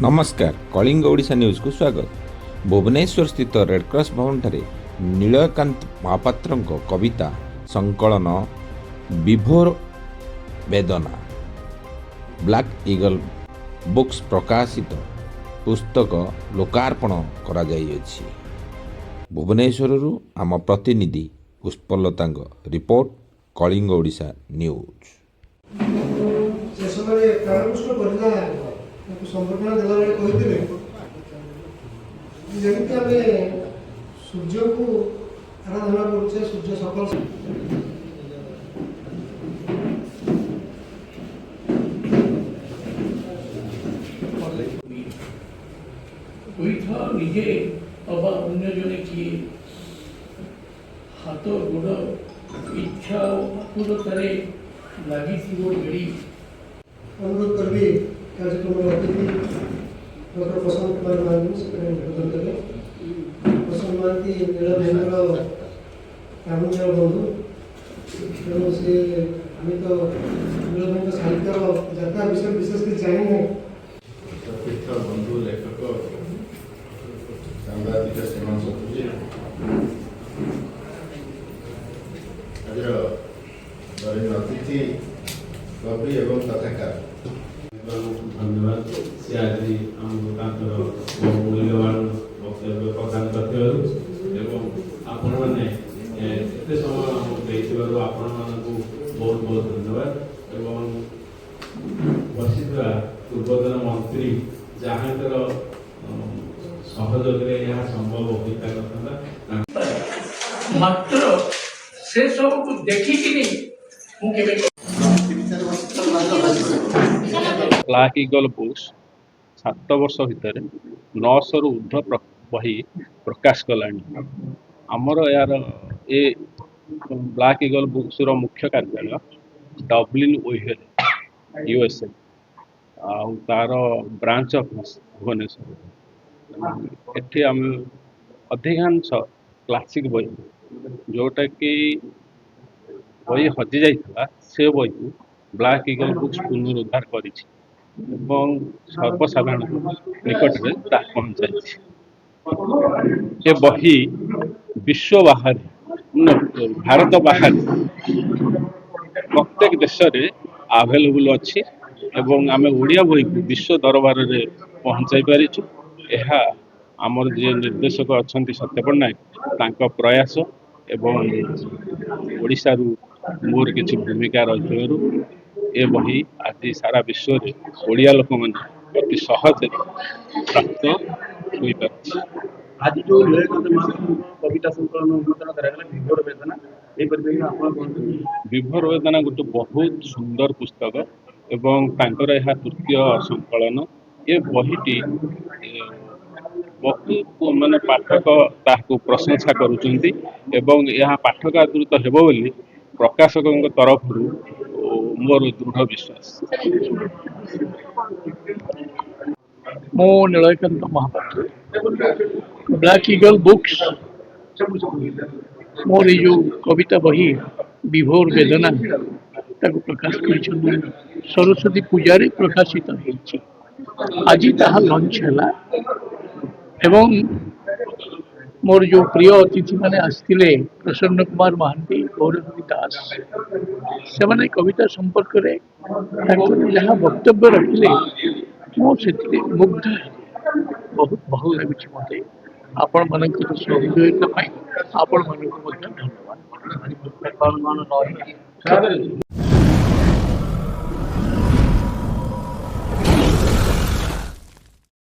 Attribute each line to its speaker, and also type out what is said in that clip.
Speaker 1: नमस्कार कलिंग ओडिशा न्यूज को स्वागत। भुवनेश्वर स्थित रेडक्रॉस भवन ठारे नीलकांत महापात्र कविता संकलन विभोर वेदना ब्लैक ईगल बुक्स प्रकाशित पुस्तक लोकार्पण करा जाइए। भुवनेश्वर आम प्रतिनिधि पुष्पलता रिपोर्ट कलिंग ओडिशा न्यूज।
Speaker 2: संपर्क देला जमी आम सूर्य को आराधना करुचे सूर्य सकल
Speaker 3: निजे अबा अन्य जने किए हाथ गोड़ इच्छा आकुलतारे लगी बेड़ी
Speaker 2: अनुरोध करबी कार्यक्रम अतिथि डॉक्टर प्रशांत कुमार महांती से उद्बोधन करें। प्रशांत महांती नील भाई प्राणजय बंधु तेणु से आम तो नील भाई साहित्य यात्रा विषय विशेष जानी
Speaker 4: बंधु लेखक सांबादिक श्रीमान सतुजी आज वरिष्ठ अतिथि कवि एवं कथाकार
Speaker 5: धन्यवाद से आज मूल्यवान वक्तव्य प्रदान करते आपण मैंने एत समय आपण मानक बहुत बहुत धन्यवाद एवं बसी पूर्वतन मंत्री जहाँ सहयोग यह संभव होता
Speaker 3: मात्र से सब को देखिकी
Speaker 6: ब्लैक ईगल बुक्स 7 वर्ष भितर 900 रु ऊर्ध्व बही प्रकाश कलानी। आमर यार ए ब्लैक ईगल बुक्स रो मुख्य कार्यालय डब्लिन ओहिल यूएसए तार ब्रांच ऑफिस भुवनेश्वर। एठी आम अधिकांश क्लासिक बही जोटा कि बही हजि जाइथिला से बही ब्लैक ईगल बुक्स पुनरुद्धार करिछि एवं सर्वसाधारण निकट में पहुंचाई। ये बही विश्व बाहर भारत बाहर प्रत्येक देश में आवेलेबल अच्छी एवं आम ओडिया बही को विश्व दरबार में पहुंचाई पारिछु। यह आमर जे निर्देशक अच्छा सत्य पट्टनायक प्रयास एवं ओडिशा मोर किसी भूमिका रही ए बही आज सारा विश्व में ओडिया लोक मैंने अति सहज प्राप्त हो पार।
Speaker 7: आज जो कविता संकलन उन्मोचन करागला विभोर वेदना
Speaker 6: विभोर वेदना गोटे बहुत सुंदर पुस्तक एवं तांकर यह तृतीय संकलन। ये बहीटी बहुत माने पाठक ताकू प्रशंसा करुचंती एवं यह पाठक आदृत हेबो बोली प्रकाशक तरफ मोर दृढ़ विश्वास।
Speaker 3: मो Nilakanta Mahapatra Black Eagle Books मोर जो कविता बही विभोर वेदना ताको प्रकाश कर सरस्वती पूजा प्रकाशित होइछि। आज ताहा लंच है एवं मोर जो प्रिय अतिथि मैंने आसते प्रसन्न कुमार महांती गौरवी दास से मैंने कविता संपर्क में जहाँ वक्तव्य रखिले मुझे मुग्ध बहुत भल लगे मत आपण मान सहयोगिता आपण मान धन्यवाद।